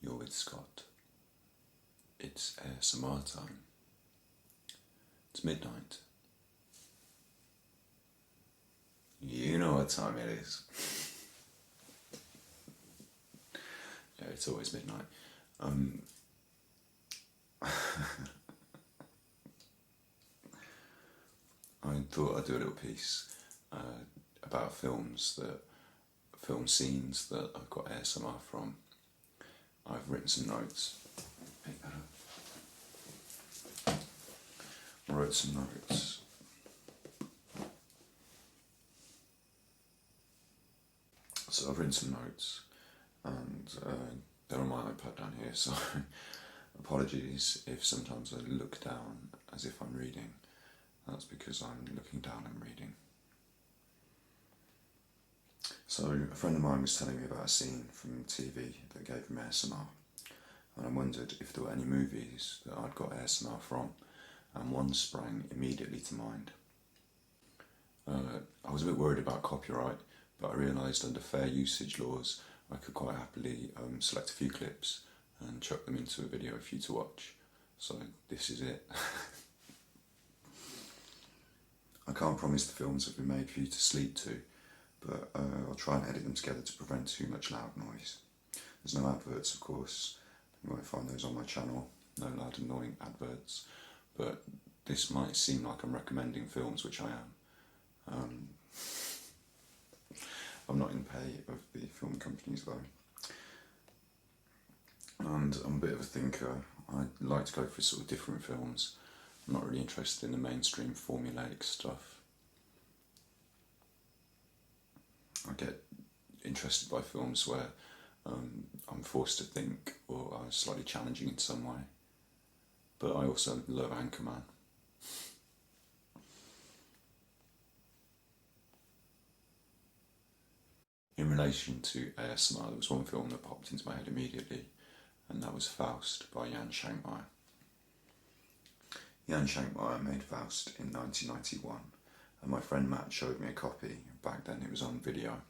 You're with Scott. It's ASMR time. It's midnight. You know what time it is. Yeah, it's always midnight. I thought I'd do a little piece about film scenes that I've got ASMR from. I've written some notes. Pick that up. I wrote some notes. So I've written some notes, and they're on my iPad down here, so apologies if sometimes I look down as if I'm reading. That's because I'm looking down and reading. So a friend of mine was telling me about a scene from TV that gave him ASMR, and I wondered if there were any movies that I'd got ASMR from, and one sprang immediately to mind. I was a bit worried about copyright, but I realised under fair usage laws I could quite happily select a few clips and chuck them into a video for you to watch. So this is it. I can't promise the films have been made for you to sleep to, but I'll try and edit them together to prevent too much loud noise. There's no adverts, of course. You won't find those on my channel. No loud annoying adverts. But this might seem like I'm recommending films, which I am. I'm not in pay of the film companies though. And I'm a bit of a thinker. I like to go for sort of different films. I'm not really interested in the mainstream formulaic stuff. I get interested by films where I'm forced to think or are slightly challenging in some way. But I also love Anchorman. In relation to ASMR, there was one film that popped into my head immediately, and that was Faust by Jan Shankmeyer. Jan Shankmeyer made Faust in 1991, and my friend Matt showed me a copy. Back then it was on video.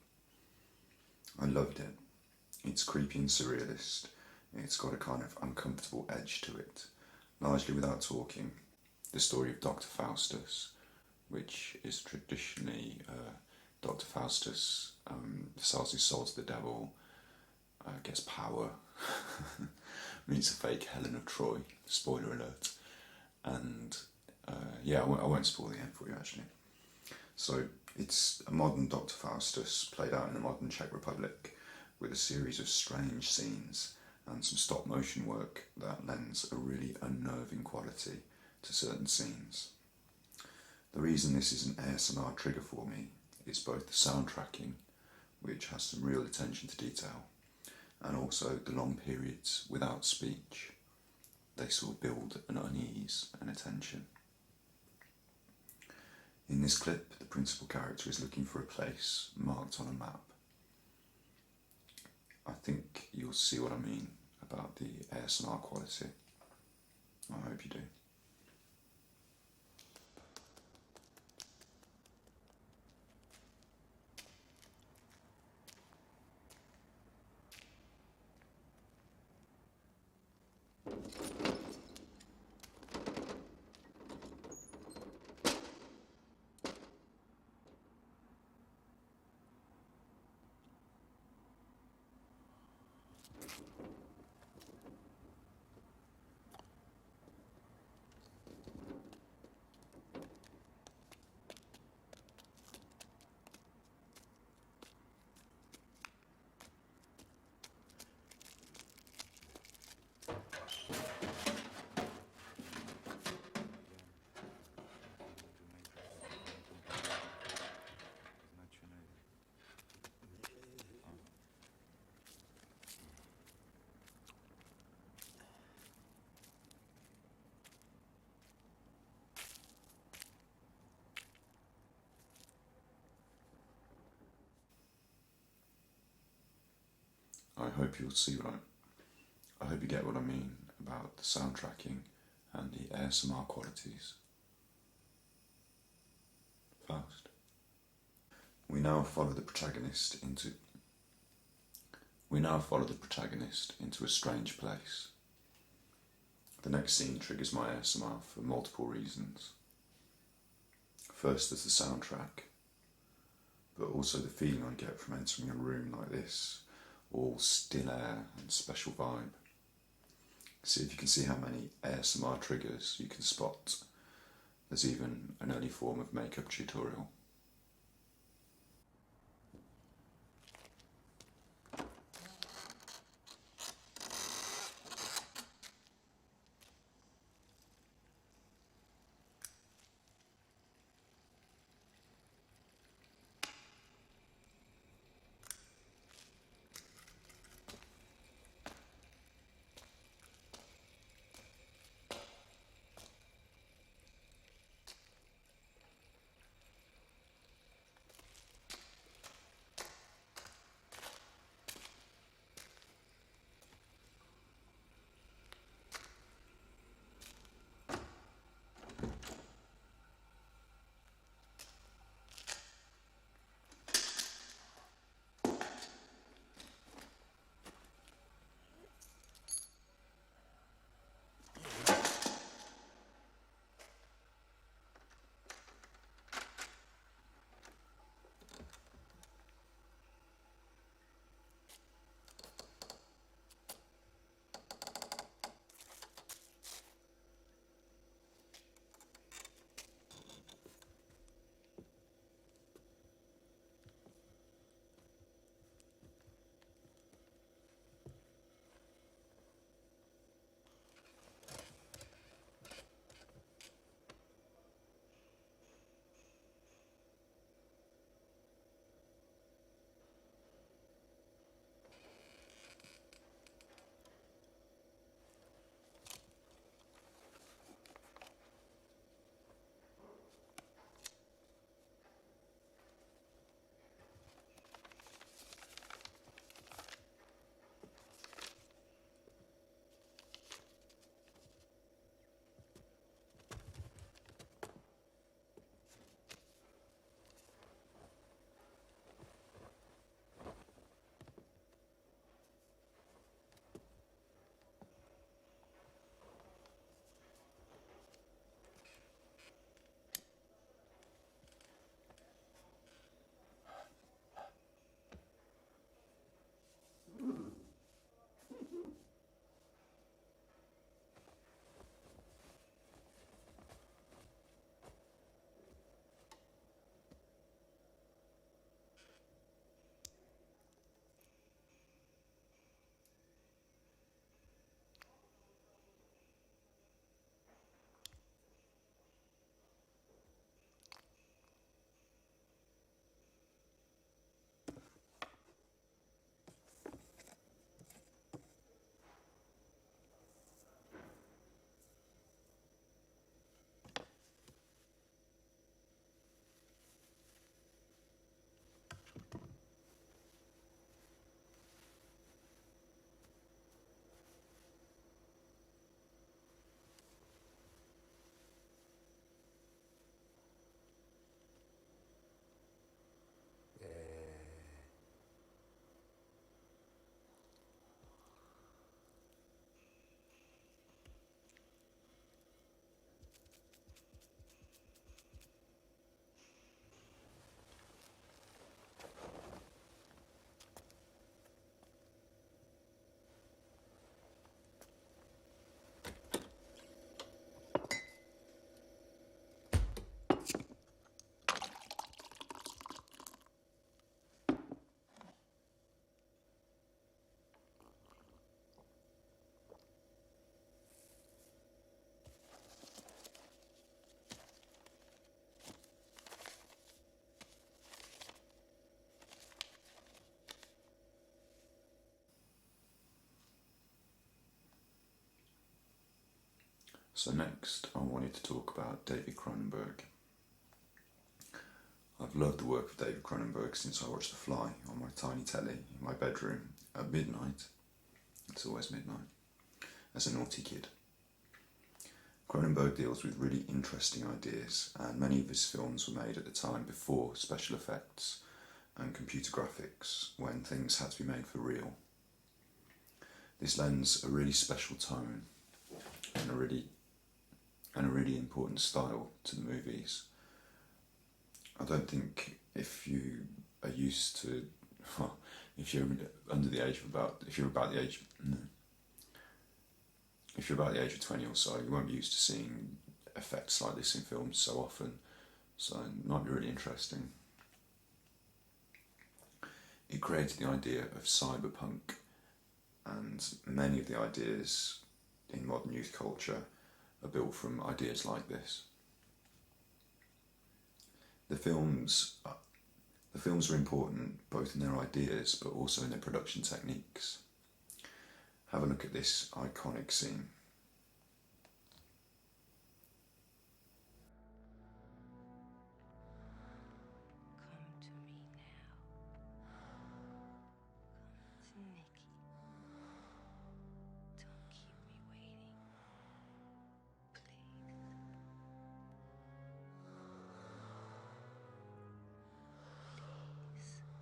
I loved it. It's creepy and surrealist. It's got a kind of uncomfortable edge to it, largely without talking. The story of Dr. Faustus, which is traditionally Dr. Faustus sells his soul to the devil, gets power, meets a fake Helen of Troy, spoiler alert, and yeah, I won't spoil the end for you actually. So it's a modern Dr. Faustus played out in the modern Czech Republic with a series of strange scenes and some stop motion work that lends a really unnerving quality to certain scenes. The reason this is an ASMR trigger for me is both the soundtracking, which has some real attention to detail, and also the long periods without speech. They sort of build an unease and attention. In this clip, the principal character is looking for a place marked on a map. I think you'll see what I mean about the ASMR quality. I hope you do. I hope you'll see I hope you get what I mean about the soundtracking and the ASMR qualities. Faust. We now follow the protagonist into We now follow the protagonist into a strange place. The next scene triggers my ASMR for multiple reasons. First, there's the soundtrack, but also the feeling I get from entering a room like this, all still air and special vibe. See if you can see how many ASMR triggers you can spot. There's even an early form of makeup tutorial. So next, I wanted to talk about David Cronenberg. I've loved the work of David Cronenberg since I watched The Fly on my tiny telly in my bedroom at midnight. It's always midnight. As a naughty kid. Cronenberg deals with really interesting ideas, and many of his films were made at the time before special effects and computer graphics, when things had to be made for real. This lends a really special tone and a really important style to the movies. I don't think if you are used to, well, if you're under the age of if you're about the age of 20 or so, you won't be used to seeing effects like this in films so often, so it might be really interesting. It created the idea of cyberpunk, and many of the ideas in modern youth culture are built from ideas like this. The films are important both in their ideas but also in their production techniques. Have a look at this iconic scene. Come to me now. Come to Nikki. Don't keep me waiting. Please. Please.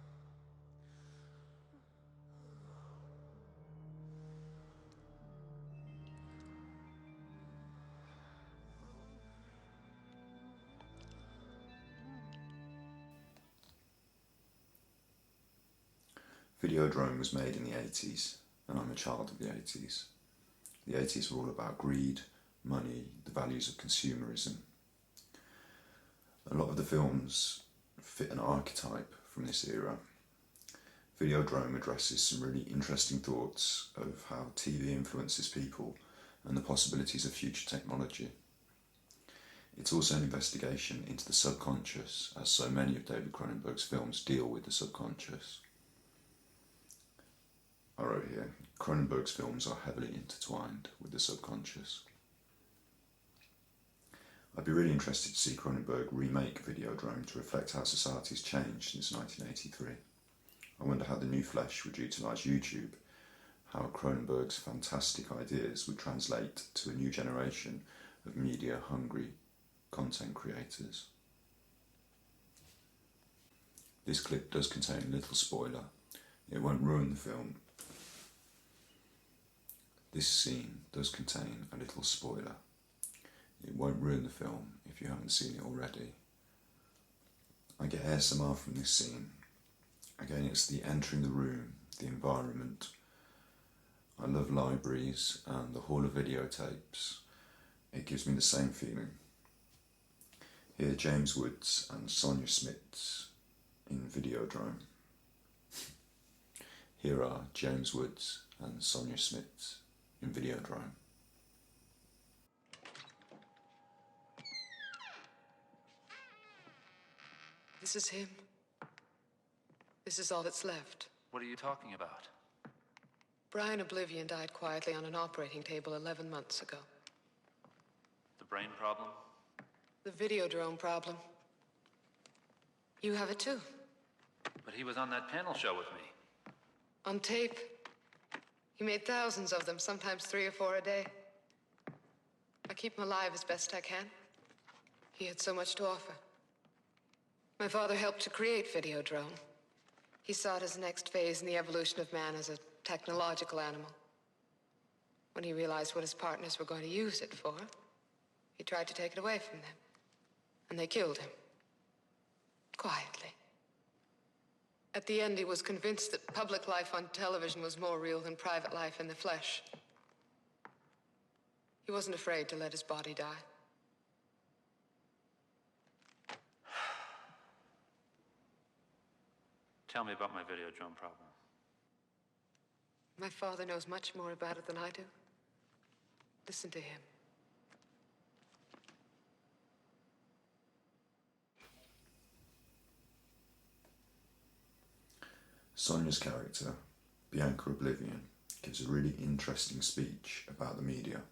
Videodrome was made in the 80s, and I'm a child of the 80s. The 80s were all about greed, money, the values of consumerism. A lot of the films fit an archetype from this era. Videodrome addresses some really interesting thoughts of how TV influences people and the possibilities of future technology. It's also an investigation into the subconscious, as so many of David Cronenberg's films deal with the subconscious. I wrote here, Cronenberg's films are heavily intertwined with the subconscious. I'd be really interested to see Cronenberg remake Videodrome to reflect how society's changed since 1983. I wonder how the new flesh would utilise YouTube, how Cronenberg's fantastic ideas would translate to a new generation of media-hungry content creators. This clip does contain a little spoiler. It won't ruin the film. This scene does contain a little spoiler. It won't ruin the film if you haven't seen it already. I get ASMR from this scene. Again, it's the entering the room, the environment. I love libraries and the hall of videotapes. It gives me the same feeling. Here, James Woods and Sonia Smits in Videodrome. Here are James Woods and Sonia Smits in Videodrome. This is him. This is all that's left. What are you talking about? Brian Oblivion died quietly on an operating table 11 months ago. The brain problem? The Videodrome problem. You have it too. But he was on that panel show with me. On tape. He made thousands of them, sometimes 3 or 4 a day. I keep him alive as best I can. He had so much to offer. My father helped to create Videodrome. He saw it as the next phase in the evolution of man as a technological animal. When he realized what his partners were going to use it for, he tried to take it away from them. And they killed him. Quietly. At the end, he was convinced that public life on television was more real than private life in the flesh. He wasn't afraid to let his body die. Tell me about my Videodrome problem. My father knows much more about it than I do. Listen to him. Sonia's character, Bianca Oblivion, gives a really interesting speech about the media.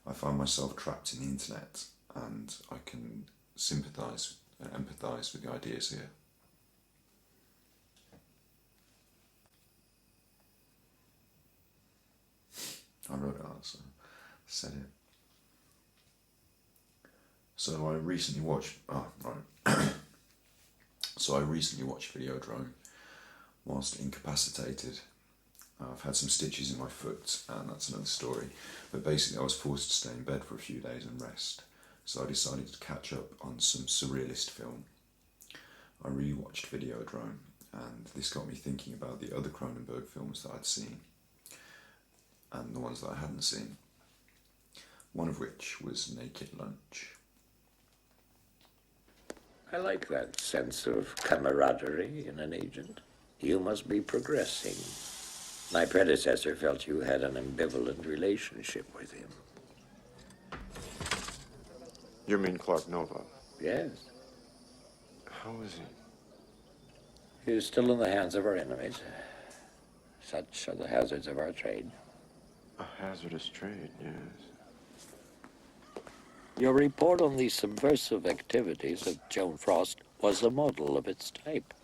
I find myself trapped in the internet and I can sympathise and empathise with the ideas here. I wrote it out, so I said it. So I recently watched Videodrome whilst incapacitated, I've had some stitches in my foot, and that's another story. But basically, I was forced to stay in bed for a few days and rest, so I decided to catch up on some surrealist film. I rewatched Videodrome, and this got me thinking about the other Cronenberg films that I'd seen, and the ones that I hadn't seen, one of which was Naked Lunch. I like that sense of camaraderie in an agent. You must be progressing. My predecessor felt you had an ambivalent relationship with him. You mean Clark Nova? Yes. How is he? He is still in the hands of our enemies. Such are the hazards of our trade. A hazardous trade, yes. Your report on the subversive activities of Joan Frost was a model of its type.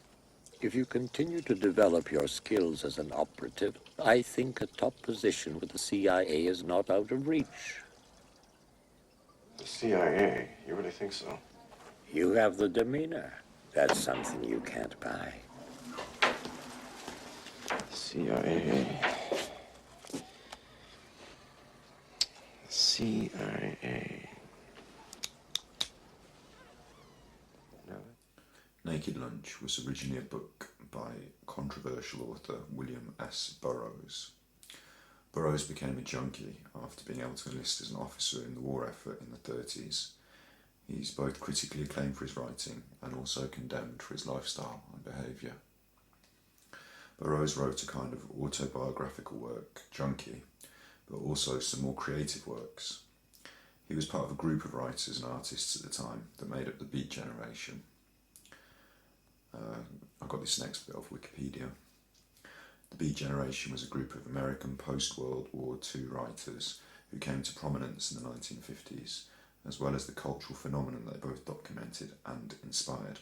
If you continue to develop your skills as an operative, I think a top position with the CIA is not out of reach. The CIA? You really think so? You have the demeanor. That's something you can't buy. CIA. CIA. Naked Lunch was originally a book by controversial author William S. Burroughs. Burroughs became a junkie after being able to enlist as an officer in the war effort in the 30s. He's both critically acclaimed for his writing and also condemned for his lifestyle and behaviour. Burroughs wrote a kind of autobiographical work, Junkie, but also some more creative works. He was part of a group of writers and artists at the time that made up the Beat Generation. I got this next bit off Wikipedia. The Beat Generation was a group of American post-World War II writers who came to prominence in the 1950s, as well as the cultural phenomenon they both documented and inspired.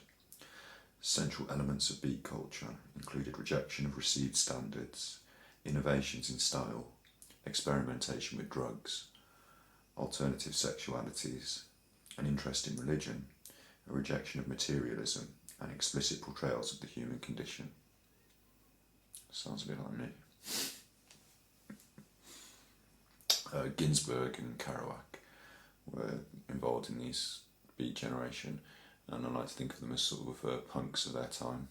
Central elements of beat culture included rejection of received standards, innovations in style, experimentation with drugs, alternative sexualities, an interest in religion, a rejection of materialism, and explicit portrayals of the human condition. Sounds a bit like me. Ginsberg and Kerouac were involved in these Beat Generation, and I like to think of them as sort of punks of their time.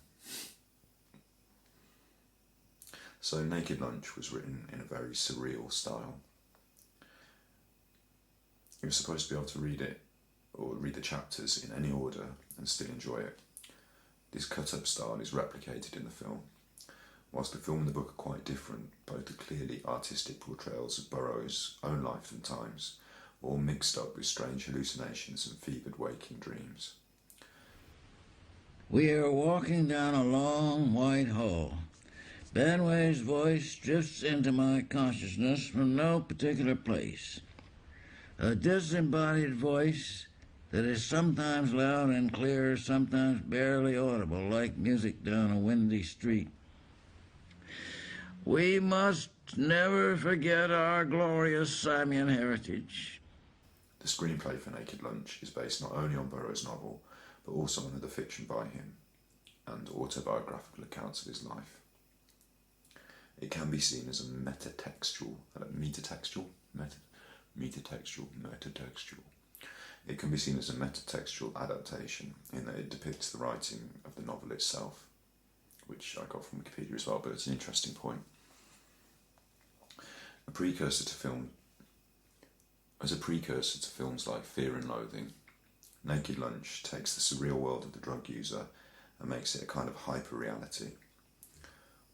So Naked Lunch was written in a very surreal style. You're supposed to be able to read it, or read the chapters in any order and still enjoy it. This cut-up style is replicated in the film. Whilst the film and the book are quite different, both are clearly artistic portrayals of Burroughs' own life and times, all mixed up with strange hallucinations and fevered waking dreams. We are walking down a long white hall. Benway's voice drifts into my consciousness from no particular place. A disembodied voice that is sometimes loud and clear, sometimes barely audible, like music down a windy street. We must never forget our glorious Samian heritage. The screenplay for Naked Lunch is based not only on Burroughs' novel, but also on other fiction by him, and autobiographical accounts of his life. It can be seen as a metatextual. It can be seen as a metatextual adaptation in that it depicts the writing of the novel itself, which I got from Wikipedia as well, but it's an interesting point. As a precursor to films like Fear and Loathing, Naked Lunch takes the surreal world of the drug user and makes it a kind of hyper-reality.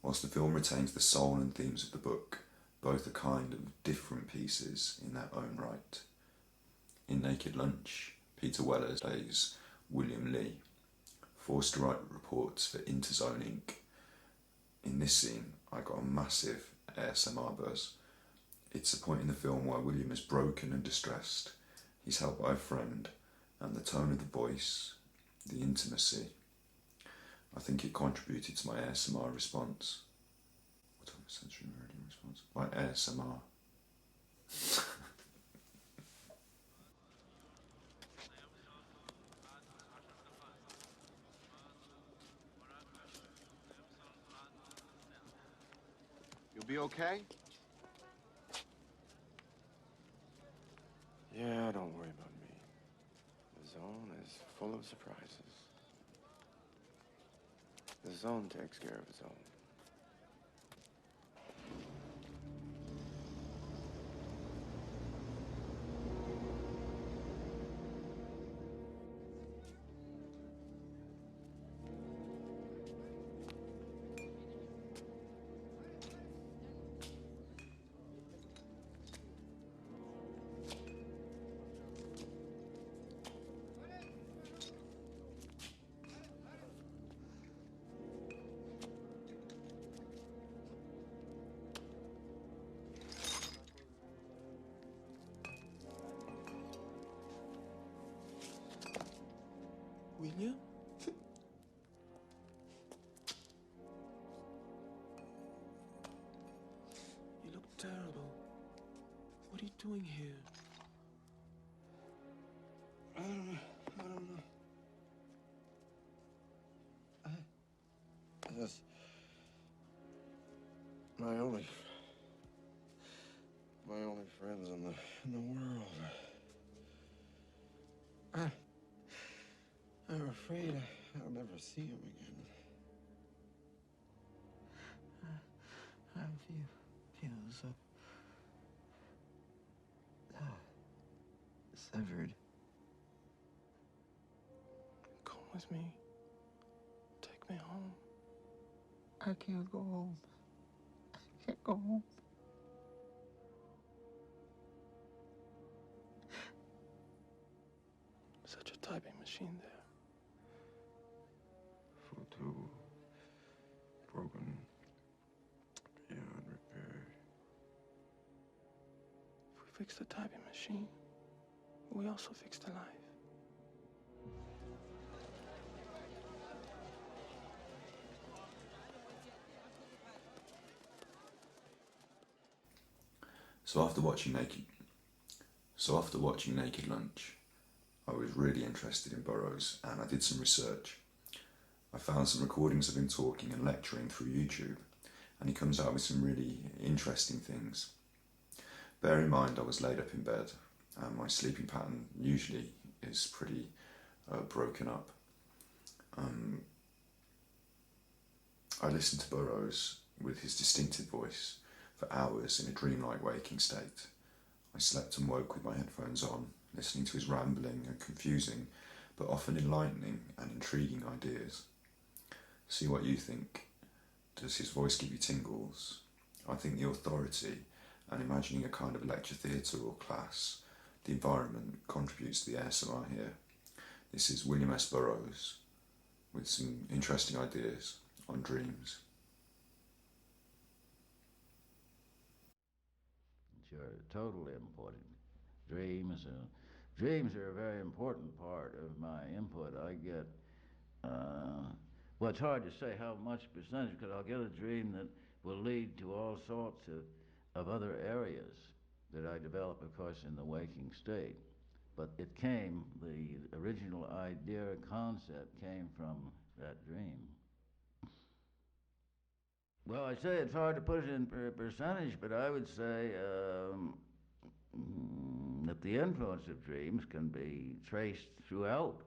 Whilst the film retains the soul and themes of the book, both are kind of different pieces in their own right. In Naked Lunch, Peter Weller plays William Lee, forced to write reports for Interzone Inc. In this scene, I got a massive ASMR buzz. It's a point in the film where William is broken and distressed. He's helped by a friend, and the tone of the voice, the intimacy, I think it contributed to my ASMR response. What am I censoring already? Response? My ASMR. You'll be okay? Yeah, don't worry about me. The zone is full of surprises. The zone takes care of its own. William? You look terrible. What are you doing here? I don't know. That's my only friends in the world. I'm afraid I'll never see him again. I feel so severed. Come with me. Take me home. I can't go home. I can't go home. Such a typing machine there. Photo broken beyond repair. If we fix the typing machine, we also fix the life. So after watching Naked Lunch, I was really interested in Burroughs and I did some research. I found some recordings of him talking and lecturing through YouTube, and he comes out with some really interesting things. Bear in mind I was laid up in bed and my sleeping pattern usually is pretty broken up. I listened to Burroughs with his distinctive voice for hours in a dreamlike waking state. I slept and woke with my headphones on, listening to his rambling and confusing, but often enlightening and intriguing ideas. See what you think. Does his voice give you tingles? I think the authority and imagining a kind of lecture theatre or class, the environment contributes to the ASMR here. This is William S. Burroughs with some interesting ideas on dreams. Sure, totally important. Dreams are a very important part of my input. I get, well, it's hard to say how much percentage, because I'll get a dream that will lead to all sorts of other areas that I develop, of course, in the waking state. But the original idea, concept came from that dream. Well, I say it's hard to put it in percentage, but I would say that the influence of dreams can be traced throughout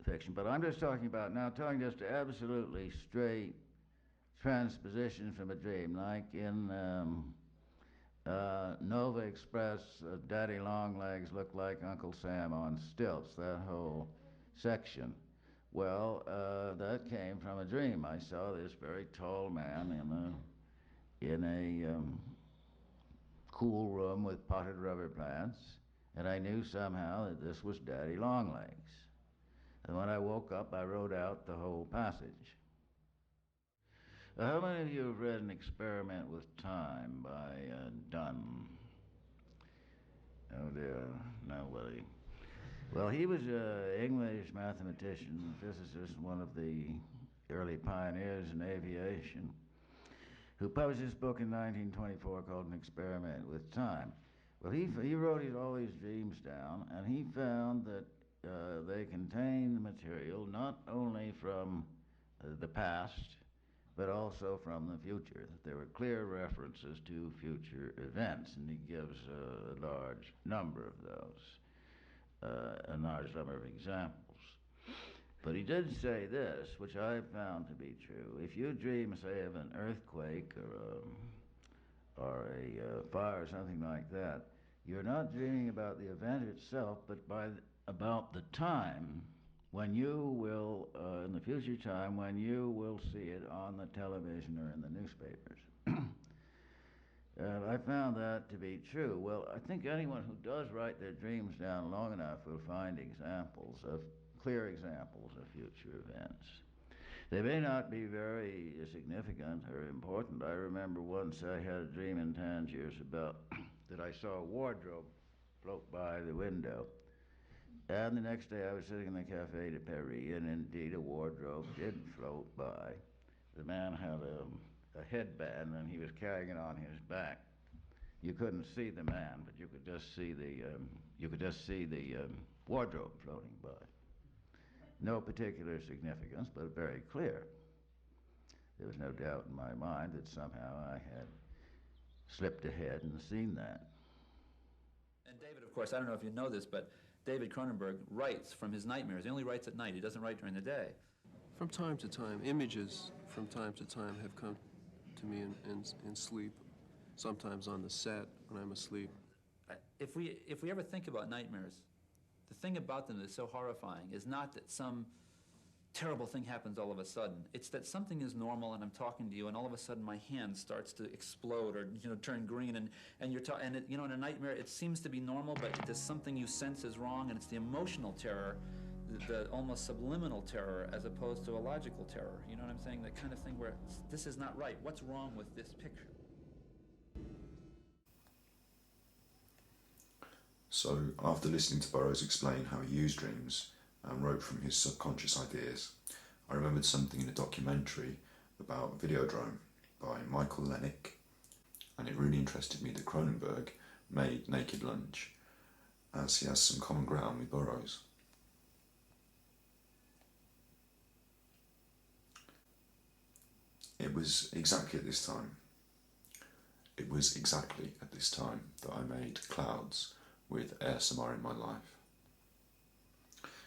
fiction. But I'm just talking just absolutely straight transposition from a dream, like in Nova Express, Daddy Longlegs looked like Uncle Sam on stilts, that whole section. Well, that came from a dream. I saw this very tall man in a cool room with potted rubber plants, and I knew somehow that this was Daddy Longlegs. And when I woke up, I wrote out the whole passage. How many of you have read An Experiment with Time by Dunn? Oh dear, nobody. Well, he was an English mathematician, physicist, one of the early pioneers in aviation, who published this book in 1924 called An Experiment with Time. Well, he wrote all these dreams down, and he found that they contained material not only from the past, but also from the future. That there were clear references to future events, and he gives a large number of those, a large number of examples. But he did say this, which I found to be true. If you dream, say, of an earthquake or a fire or something like that, you're not dreaming about the event itself, but about the time when you will, in the future time, when you will see it on the television or in the newspapers. And I found that to be true. Well, I think anyone who does write their dreams down long enough will find clear examples of future events. They may not be very significant or important. I remember once I had a dream in Tangiers about that I saw a wardrobe float by the window. And the next day I was sitting in the Café de Paris, and indeed a wardrobe did float by. The man had a headband, and he was carrying it on his back. You couldn't see the man, but you could just see the wardrobe floating by. No particular significance, but very clear. There was no doubt in my mind that somehow I had slipped ahead and seen that. And David, of course, I don't know if you know this, but David Cronenberg writes from his nightmares. He only writes at night. He doesn't write during the day. From time to time, images from time to time have come to me in sleep, sometimes on the set when I'm asleep. If we ever think about nightmares, the thing about them that's so horrifying is not that some terrible thing happens all of a sudden. It's that something is normal and I'm talking to you and all of a sudden my hand starts to explode or turn green and you're and it, in a nightmare it seems to be normal, but there's something you sense is wrong, and it's the emotional terror, the almost subliminal terror as opposed to a logical terror. You know what I'm saying? That kind of thing where this is not right. What's wrong with this picture? So, after listening to Burroughs explain how he used dreams and wrote from his subconscious ideas, I remembered something in a documentary about Videodrome by Michael Lennick, and it really interested me that Cronenberg made Naked Lunch, as he has some common ground with Burroughs. It was exactly at this time that I made Clouds with ASMR in my life.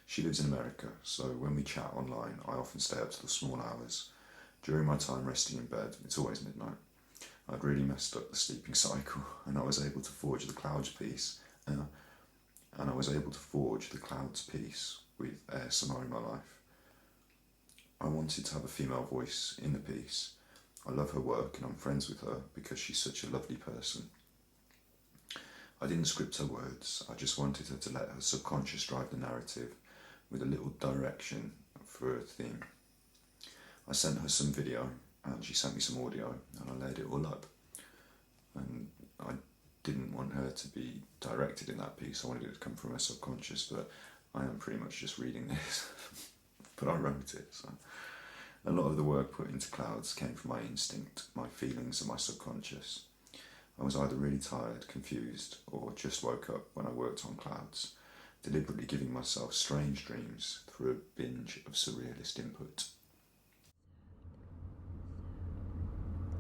She lives in America, so when we chat online, I often stay up to the small hours. During my time resting in bed, it's always midnight. I'd really messed up the sleeping cycle, and I was able to forge the Clouds piece. with ASMR in my life. I wanted to have a female voice in the piece. I love her work, and I'm friends with her because she's such a lovely person. I didn't script her words, I just wanted her to let her subconscious drive the narrative with a little direction for a theme. I sent her some video and she sent me some audio and I laid it all up. And I didn't want her to be directed in that piece, I wanted it to come from her subconscious, but I am pretty much just reading this. But I wrote it, so. A lot of the work put into Clouds came from my instinct, my feelings and my subconscious. I was either really tired, confused, or just woke up when I worked on Clouds, deliberately giving myself strange dreams through a binge of surrealist input.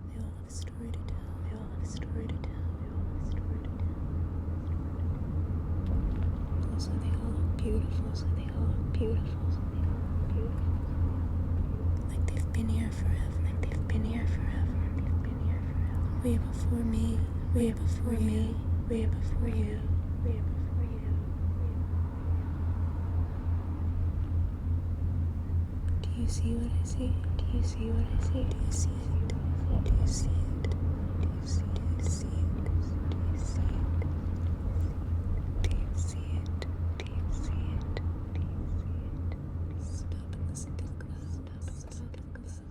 We all have a story to tell. We all have a story to tell. We all have a story to tell. Also, they all look beautiful. So they all look beautiful. So they all look beautiful. Like they've been here forever. Like they've been here forever. They've been here forever. Way before me. Way before me. Way before you. Way before you. Do you see what I see? Do you see what I see? Do you see it? Do you see it? Do you see it? Do you see it? Do you see it? Do you see it? Do you see it? Do you see it? Stop and listen to the glass. Stop and listen to the glass. Stop and listen.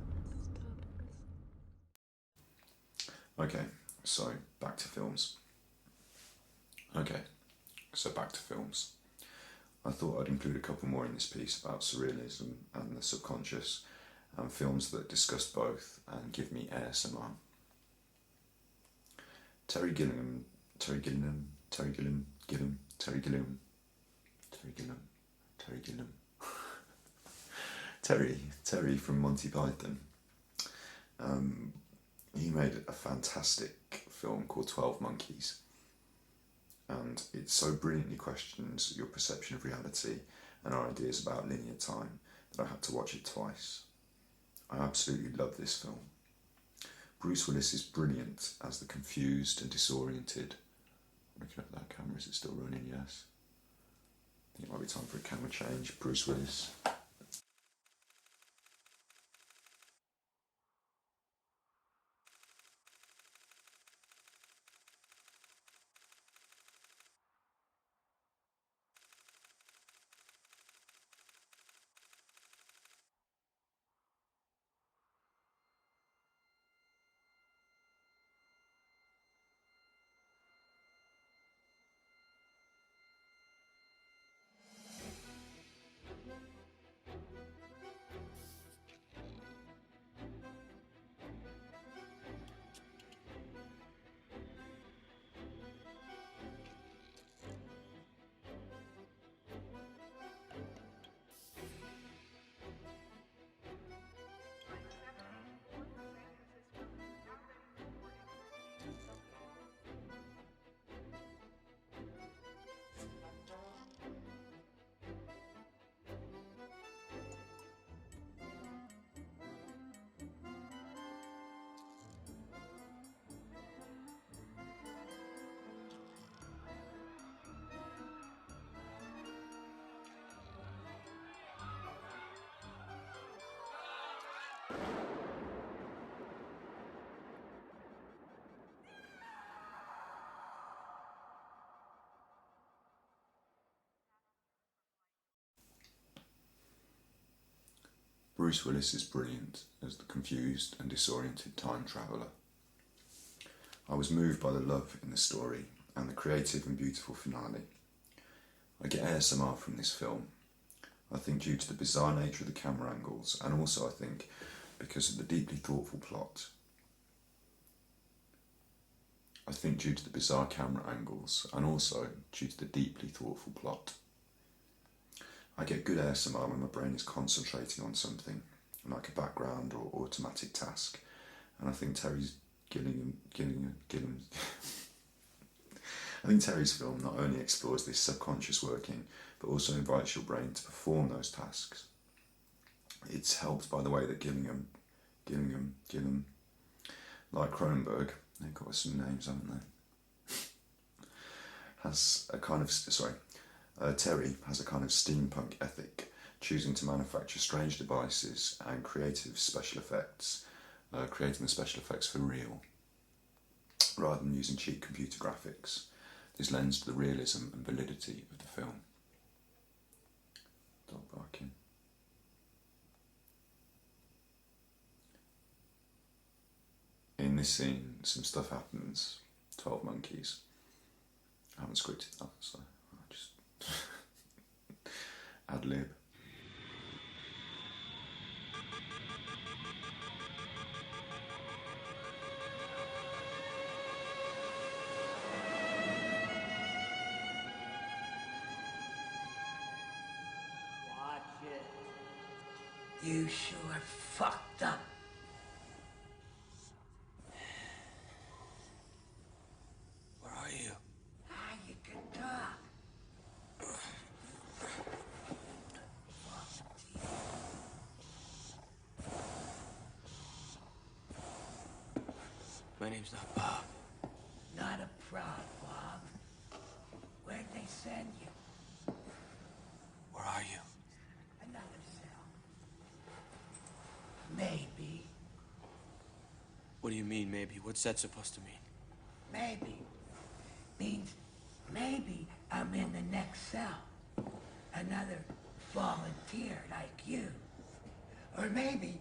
Okay, so back to films. I thought I'd include a couple more in this piece about surrealism and the subconscious, and films that discuss both and give me ASMR. Terry Gilliam Terry from Monty Python He made a fantastic film called 12 Monkeys, and it so brilliantly questions your perception of reality and our ideas about linear time that I had to watch it twice. I absolutely love this film. Bruce Willis is brilliant as the confused and disoriented. Looking at that camera, is it still running? Yes. I think it might be time for a camera change. Bruce Willis. Bruce Willis is brilliant as the confused and disoriented time traveller. I was moved by the love in the story and the creative and beautiful finale. I get ASMR from this film, I think due to the bizarre nature of the camera angles, and also I think because of the deeply thoughtful plot. I think due to the bizarre camera angles, and also due to the deeply thoughtful plot. I get good ASMR when my brain is concentrating on something, like a background or automatic task, and I think Terry's I think Terry's film not only explores this subconscious working, but also invites your brain to perform those tasks. It's helped by the way that Gillingham, like Cronenberg, they've got some names, haven't they? has a kind of, Terry has a kind of steampunk ethic, choosing to manufacture strange devices and creative special effects, creating the special effects for real, rather than using cheap computer graphics. This lends to the realism and validity of the film. Dog barking. In this scene, some stuff happens. 12 monkeys. I haven't scripted that, so I'll just ad lib. You sure fucked up. Where are you? Ah, you can talk. My name's not Bob. Not a problem, Bob. Where'd they send you? Where are you? Another cell. Maybe. What do you mean, maybe? What's that supposed to mean? Maybe. Means maybe I'm in the next cell. Another volunteer like you. Or maybe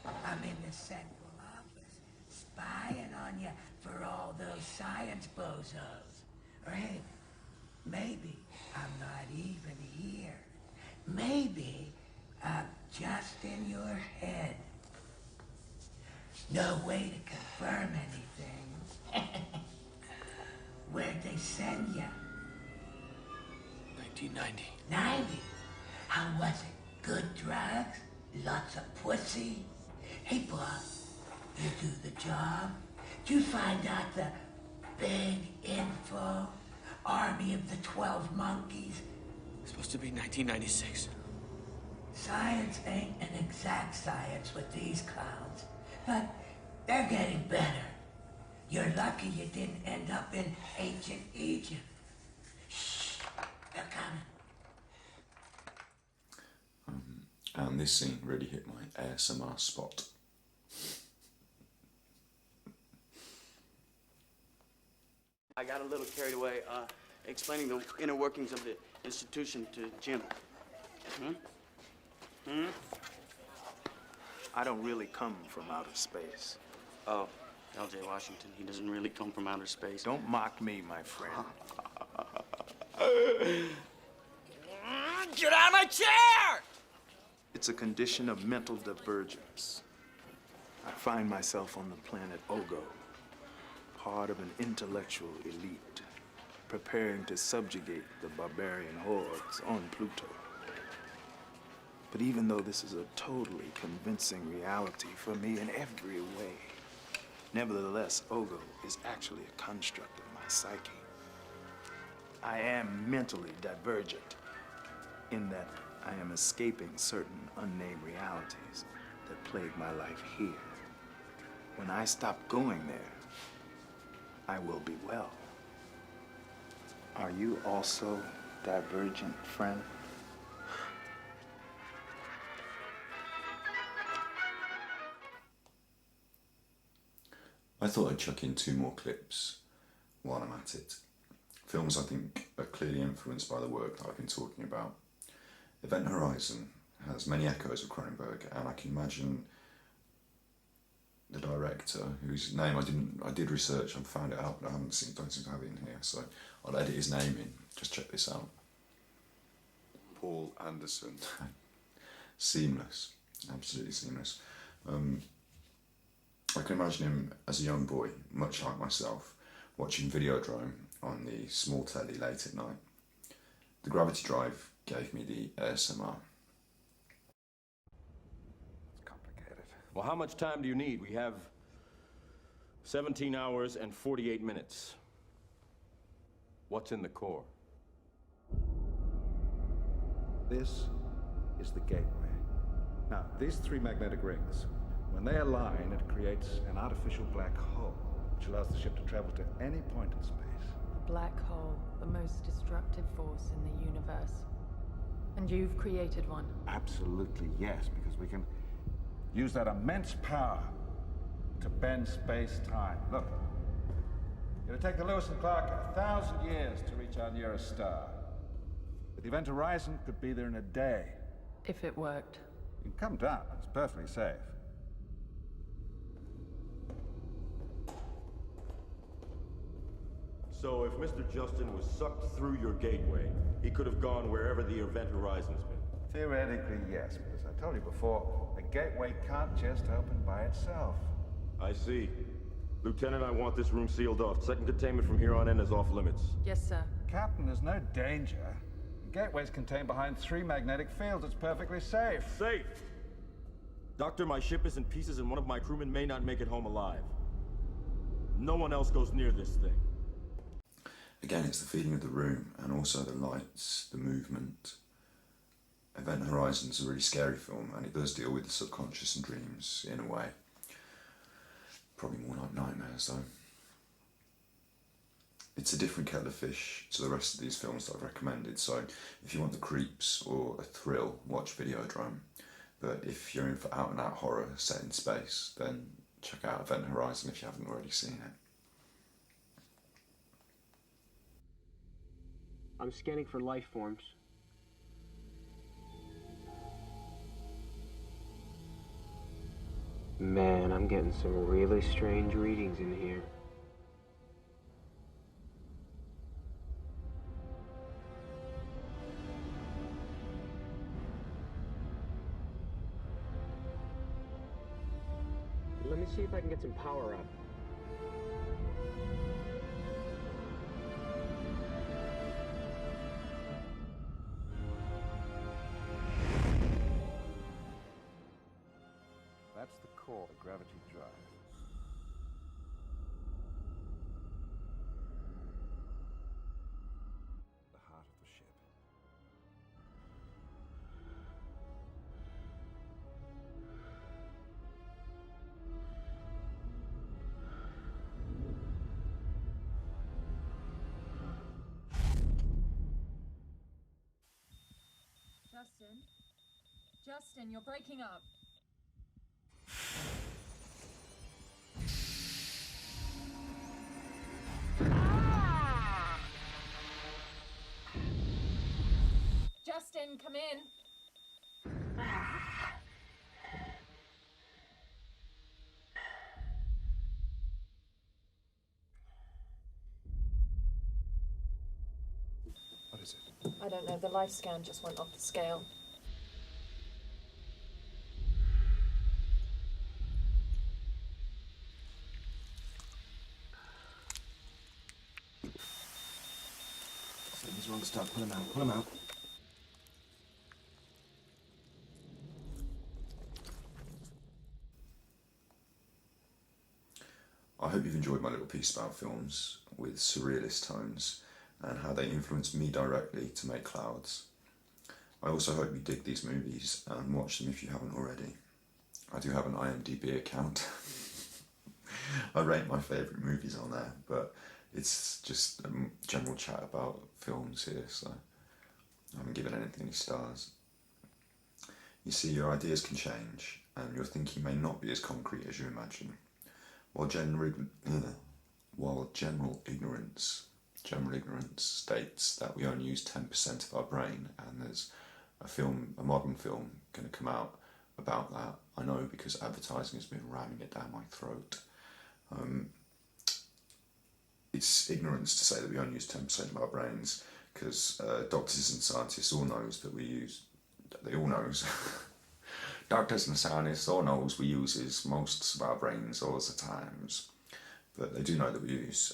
I'm in the central office, spying on you for all those science bozos. Or hey, maybe I'm not even here. Maybe I'm just in your head. No way to confirm anything. Where'd they send you? 1990. 90? How was it? Good drugs? Lots of pussy? Hey, Bob, You do the job. You find out the big info. Army of the 12 monkeys. It's supposed to be 1996. Science ain't an exact science with these clowns, but they're getting better. You're lucky you didn't end up in ancient Egypt. Shh, they're coming. And this scene really hit my ASMR spot. I got a little carried away explaining the inner workings of the institution to Jim. I don't really come from outer space. Oh, L.J. Washington, he doesn't really come from outer space. Don't mock me, my friend. Get out of my chair! It's a condition of mental divergence. I find myself on the planet Ogo, part of an intellectual elite, preparing to subjugate the barbarian hordes on Pluto. But even though this is a totally convincing reality for me in every way, nevertheless, Ogo is actually a construct of my psyche. I am mentally divergent in that I am escaping certain unnamed realities that plague my life here. When I stop going there, I will be well. Are you also divergent, friend? I thought I'd chuck in 2 more clips while I'm at it. Films I think are clearly influenced by the work that I've been talking about. Event Horizon has many echoes of Cronenberg, and I can imagine the director, whose name I did research and found it out, but I don't seem to have it in here, so I'll edit his name in. Just check this out. Paul Anderson. Seamless, absolutely seamless. I can imagine him as a young boy, much like myself, watching Videodrome on the small telly late at night. The Gravity Drive gave me the ASMR. It's complicated. Well, how much time do you need? We have 17 hours and 48 minutes. What's in the core? This is the gateway. Now, these 3 magnetic rings, when they align, it creates an artificial black hole, which allows the ship to travel to any point in space. A black hole, the most destructive force in the universe. And you've created one. Absolutely, yes, because we can use that immense power to bend space-time. Look, it'll take the Lewis and Clark 1,000 years to reach our nearest star. But the Event Horizon could be there in a day. If it worked. You can come down, it's perfectly safe. So if Mr. Justin was sucked through your gateway, he could have gone wherever the Event Horizon's been. Theoretically, yes, but as I told you before, a gateway can't just open by itself. I see. Lieutenant, I want this room sealed off. Second containment from here on in is off limits. Yes, sir. Captain, there's no danger. The gateway's contained behind 3 magnetic fields. It's perfectly safe. Safe? Doctor, my ship is in pieces and one of my crewmen may not make it home alive. No one else goes near this thing. Again, it's the feeling of the room and also the lights, the movement. Event Horizon's a really scary film, and it does deal with the subconscious and dreams in a way. Probably more like nightmares though. It's a different kettle of fish to the rest of these films that I've recommended, so if you want the creeps or a thrill, watch Videodrome. But if you're in for out and out horror set in space, then check out Event Horizon if you haven't already seen it. I'm scanning for life forms. Man, I'm getting some really strange readings in here. Let me see if I can get some power up. That's the core of the gravity drive. Justin? Justin, you're breaking up. Justin, come in. What is it? I don't know, the life scan just went off the scale. Something's wrong, Stark. Pull him out. Pull him out. I hope you've enjoyed my little piece about films with surrealist tones and how they influenced me directly to make Clouds. I also hope you dig these movies and watch them if you haven't already. I do have an IMDb account. I rate my favourite movies on there, but it's just a general chat about films here, so I haven't given anything any stars. You see, your ideas can change, and your thinking may not be as concrete as you imagine. While general ignorance states that we only use 10% of our brain, and there's a modern film going to come out about that. I know because advertising has been ramming it down my throat. It's ignorance to say that we only use 10% of our brains, because doctors and scientists all knows that they all knows. Doctors and scientists all knows we uses most of our brains all the times, but they do know that we use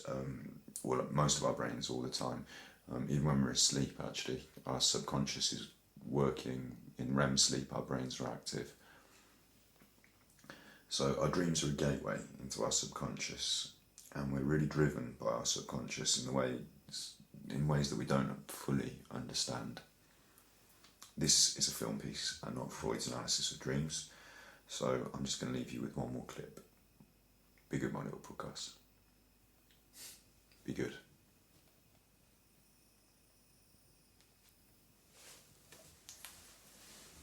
most of our brains all the time. Even when we're asleep, actually, our subconscious is working. In REM sleep, our brains are active. So our dreams are a gateway into our subconscious, and we're really driven by our subconscious in ways that we don't fully understand. This is a film piece and not Freud's analysis of dreams, so I'm just going to leave you with one more clip. Be good, my little Pukkos. Be good.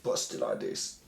Busted like this.